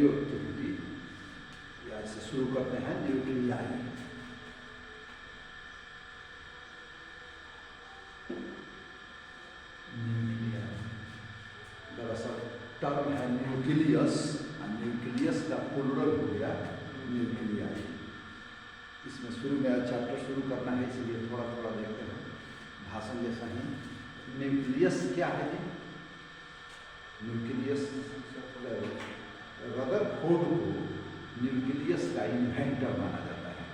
Radio activity या इसे शुरू करते हैं न्यूक्लियाई। दरअसल टर्म है न्यूक्लियस, न्यूक्लियस का प्लूरल हो गया न्यूक्लियाई। इसमें शुरू में चैप्टर शुरू करना है, इसलिए थोड़ा थोड़ा देखते हैं भाषण जैसा ही। न्यूक्लियस क्या है जी? न्यूक्लियस रदरफोर्ड को न्यूक्लियस का इन्वेंटर माना जाता है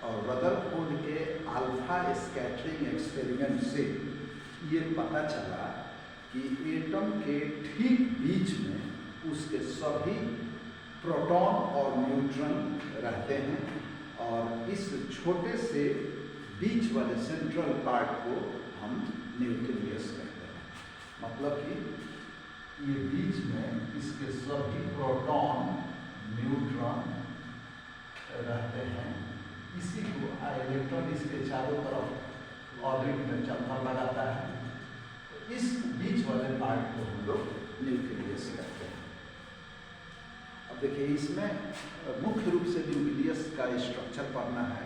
और रदरफोर्ड के अल्फा स्कैटरिंग एक्सपेरिमेंट से ये पता चला कि एटम के ठीक बीच में उसके सभी प्रोटॉन और न्यूट्रॉन रहते हैं और इस छोटे से बीच वाले सेंट्रल पार्ट को हम न्यूक्लियस कहते हैं। मतलब कि ये बीच में इसके सभी प्रोटॉन न्यूट्रॉन रहते हैं। इसी को इलेक्ट्रॉन इसके चारों तरफ ऑर्बिट में चलता लगाता है। इस बीच वाले पार्ट को हम लोग न्यूक्लियस कहते हैं। अब देखिए, इसमें मुख्य रूप से न्यूक्लियस का स्ट्रक्चर पढ़ना है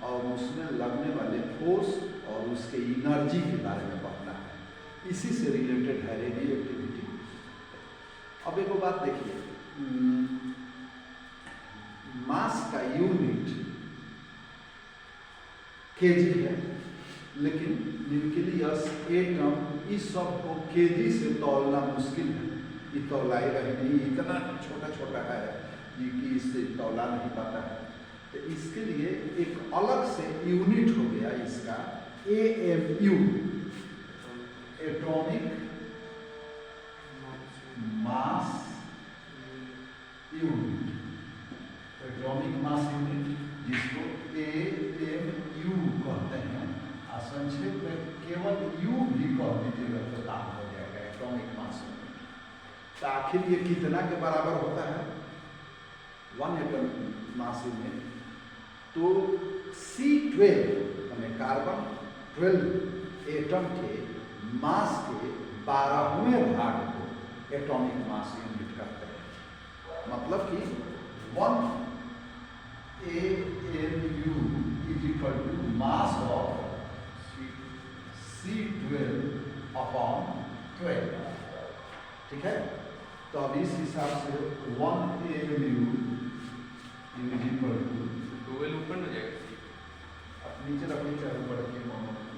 और उसमें लगने वाले फोर्स और उसके एनर्जी के बारे में पढ़ना है। इसी से रिलेटेड है रेडियो एक्टिविटी। अब एक बात देखिए, मास का यूनिट केजी है, लेकिन न्यूक्लियस एटम इस सब को केजी से तौलना मुश्किल है। ये तौलाएगा ही नहीं, इतना छोटा छोटा है कि इससे तौला नहीं पाता है। तो इसके लिए एक अलग से यूनिट हो गया इसका AMU, atomic mass unit. Atomic mass unit जिसको AMU कहते हैं, संक्षेप में केवल U भी कह दीजिएगा तो काम हो जाएगा, एटॉमिक मास यूनिट। तो आखिर ये कितना के बराबर होता है? 1 एटॉमिक मास यूनिट। तो C12 यानी कार्बन 12 एटम के मास के 12वें भाग को एटॉमिक मास यूनिट करते हैं। मतलब कि 1 AMU is equal to mass of C12/12। ठीक है, तो अब इस हिसाब से 1 AMU इज इक्वल टू 12 ऊपर हो जाएगा। अब नीचे रखिए चाहे ऊपर रखिए,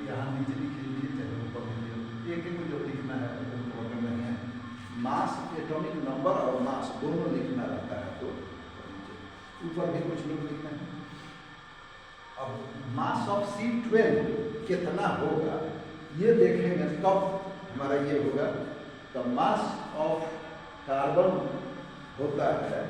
यहाँ नीचे लिख लीजिए चाहे ऊपर लिखिए, एक को जो लिखना है तो प्रॉब्लम नहीं है। मास एटॉमिक नंबर और मास दोनों लिखना रहता है, तो ऊपर भी कुछ लोग लिखना है। अब मास ऑफ C12 कितना होगा ये देखेंगे तब हमारा ये होगा। तो मास ऑफ कार्बन होता है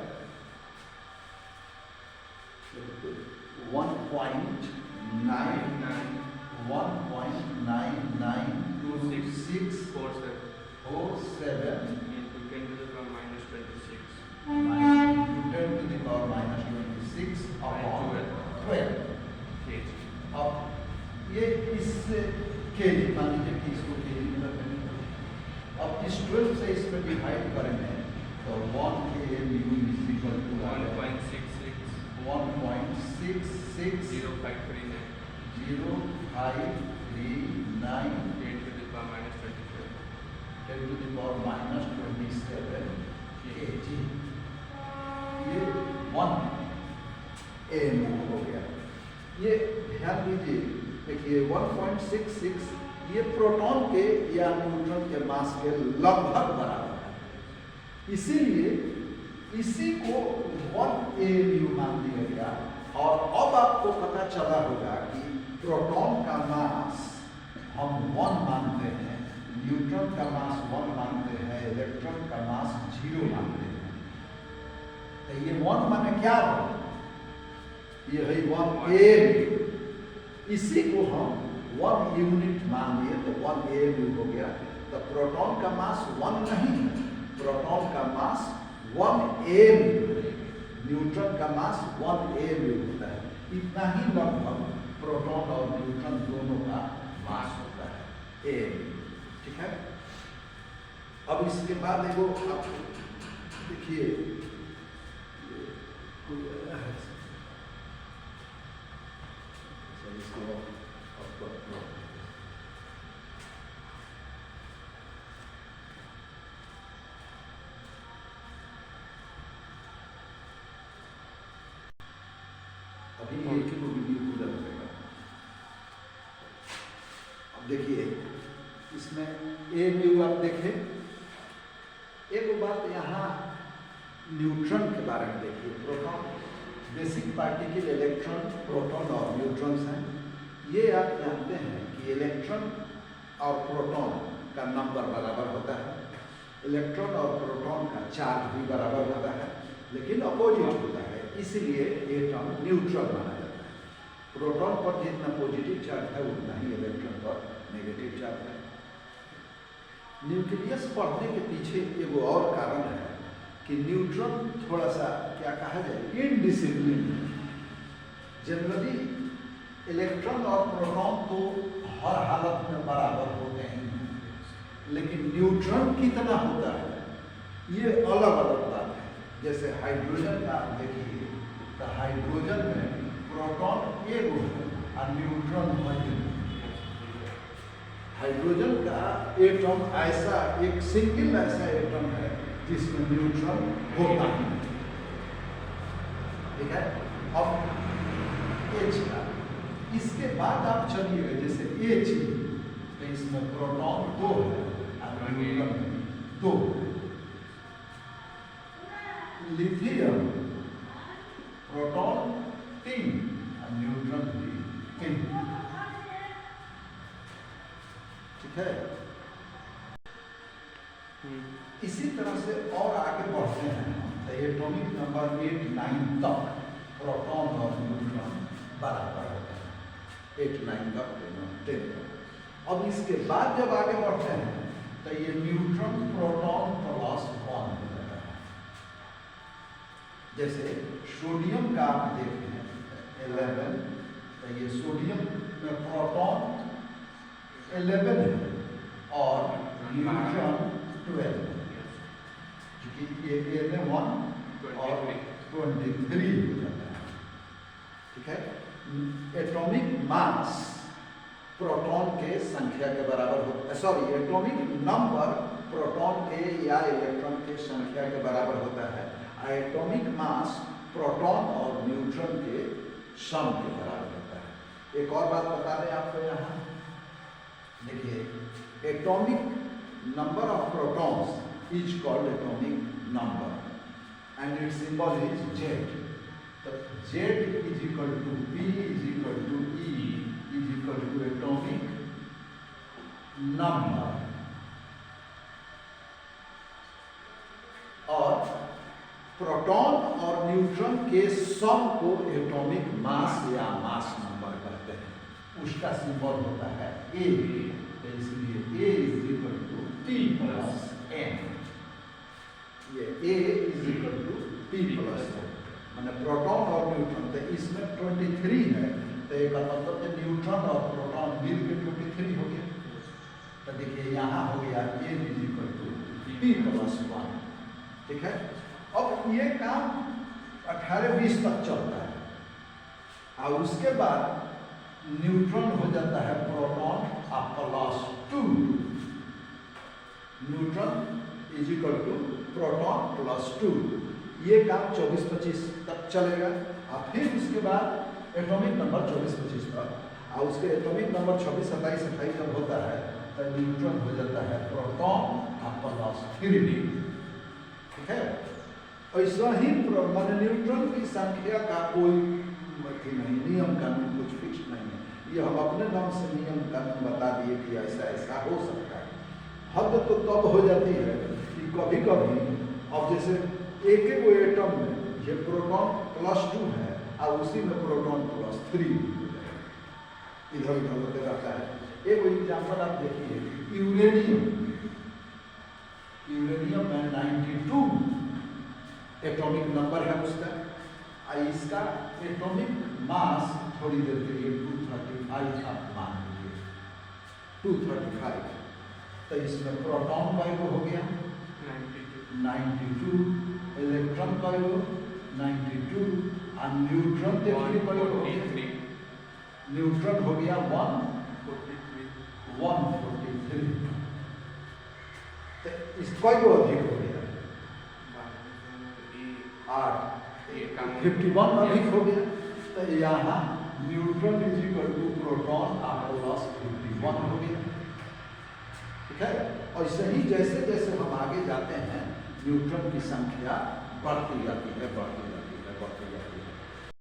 1.992647 into 10 to the power minus 26 10 to the power minus 26 upon 12 kg। अब ये इस केजी, मान लीजिए कि इसको केजी में रखेंगे। अब इस 12 से इसमें डिवाइड करेंगे तो 1 AMU is equal to 1.66 0.660539 10 to the power minus 27 10 to the power minus 27 kg। ये 1 AMU हो गया। ये ध्यान दीजिए, देखिए 1.66 ये प्रोटॉन के या न्यूट्रॉन के मास के लगभग बराबर है, इसीलिए इसी को 1 AMU मान दिया गया। और अब आपको पता चला होगा कि प्रोटॉन का मास हम 1 मानते हैं, न्यूट्रॉन का मास 1 मानते हैं, इलेक्ट्रॉन का मास 0 मानते हैं। तो ये 1 माने क्या हो? ये है 1 AMU। इसी को हम 1 यूनिट मान लिए तो 1 AMU हो गया। तो प्रोटॉन का मास 1 नहीं है, प्रोटॉन का मास 1 AMU है, न्यूट्रॉन का मास 1 AMU होता है। इतना ही लगभग प्रोटॉन और न्यूट्रॉन दोनों का मास होता है AMU। ठीक है, अब इसके बाद देखो, आप देखिए इसको अभी एक ही वीडियो पूरा लगेगा। अब देखिए इसमें ए व्यू आप देखें, एक बात यहाँ न्यूट्रॉन के बारे में देखिए। Proton basic particle electron, proton और न्यूट्रॉन्स हैं। ये आप जानते हैं कि इलेक्ट्रॉन और प्रोटॉन का नंबर बराबर होता है, इलेक्ट्रॉन और प्रोटॉन का चार्ज भी बराबर होता है, लेकिन अपोजिट होता है, इसलिए ये टर्म न्यूट्रल माना जाता है। प्रोटॉन पर जितना पॉजिटिव चार्ज है उतना ही इलेक्ट्रॉन पर नेगेटिव चार्ज है। न्यूक्लियस पढ़ने के पीछे एक और कारण है कि न्यूट्रॉन थोड़ा सा क्या कहा जाए इनडिसिप्लिन है। जनरली इलेक्ट्रॉन और प्रोटॉन तो हर हालत में बराबर होते हैं, लेकिन न्यूट्रॉन कितना होता है ये अलग अलग बात है। जैसे हाइड्रोजन का आप देखिए तो हाइड्रोजन में प्रोटॉन एक है और न्यूट्रॉन मौजूद है। हाइड्रोजन का एटम ऐसा एक सिंगल ऐसा एटम है जिसमें न्यूट्रॉन होता है, ठीक है। अब H का इसके बाद आप चलिएगा जैसे H तो इसमें प्रोटॉन 2 है और न्यूट्रॉन 2। लिथियम प्रोटॉन 3 और न्यूट्रॉन भी 3, ठीक है। इसी तरह से और आगे बढ़ते हैं तो एटॉमिक नंबर 8, 9 तक प्रोटॉन और न्यूट्रॉन बराबर होता है। 8, 9 तक 10 तक। अब इसके बाद जब आगे बढ़ते हैं तो ये न्यूट्रॉन प्रोटॉन प्लस 1 हो जाता है। जैसे सोडियम का आप देखते हैं 11, तो ये सोडियम में प्रोटॉन 11 है और न्यूट्रॉन 12, क्योंकि ये 1 और 23 हो जाता है, ठीक है। एटॉमिक मास प्रोटॉन के संख्या के बराबर होता है, सॉरी एटॉमिक नंबर प्रोटॉन के या इलेक्ट्रॉन के संख्या के बराबर होता है। एटॉमिक मास प्रोटॉन और न्यूट्रॉन के सम के बराबर होता है। एक और बात बता दें आपको यहाँ देखिए, atomic number of protons is called atomic number and its symbol is Z. So Z is equal to P is equal to E is equal to atomic number, और प्रोटॉन और न्यूट्रॉन के सम को एटॉमिक मास या mass number कहते हैं। उसका symbol होता है A, तो इसलिए A is equal to P plus N। ये A is equal to P plus N, माने प्रोटॉन और न्यूट्रॉन। तो इसमें 23 है, तो एक मतलब कि न्यूट्रॉन और प्रोटॉन मिल के 23 हो गया। तो देखिए यहाँ हो गया A is equal to P plus 1, ठीक है। अब ये काम 18-20 तक चलता है और उसके बाद न्यूट्रॉन हो जाता है proton plus 2। Neutron is equal to proton plus 2। ये काम 24-25 तक चलेगा और फिर उसके बाद एटॉमिक नंबर 24-25 तक, और उसके एटॉमिक नंबर 26, 27, 28 जब होता है तो न्यूट्रॉन हो जाता है प्रोटॉन प्लस 3, ठीक है। ऐसा ही माने न्यूट्रॉन की संख्या का कोई नहीं, नियम कानून कुछ फिक्स नहीं है। ये हम अपने नाम से नियम कानून बता दिए कि ऐसा ऐसा हो सकता है। हद तो तब हो जाती है कि कभी कभी अब जैसे एक वो एटम में ये प्रोटॉन प्लस 2 है और उसी में प्रोटॉन प्लस 3 इधर उधर होते रहता है। एक एग्जाम्पल आप देखिए, यूरेनियम में 92 एटॉमिक नंबर है उसका, इसका एटॉमिक मास थोड़ी देर के लिए 235 आप मान लीजिए 235। तो इसमें प्रोटॉन वैल्यू हो गया 92 इलेक्ट्रॉन कइलो 92 और न्यूट्रॉन देखिए कइलो 143 न्यूट्रॉन हो गया 43 143 तो इस कोई को अधिक हो गया 8 51 अधिक हो गया तो यहाँ neutron is equal to proton plus 51 हो गया। ठीक है, और ऐसे ही जैसे जैसे हम आगे जाते हैं न्यूट्रॉन की संख्या बढ़ती जाती है।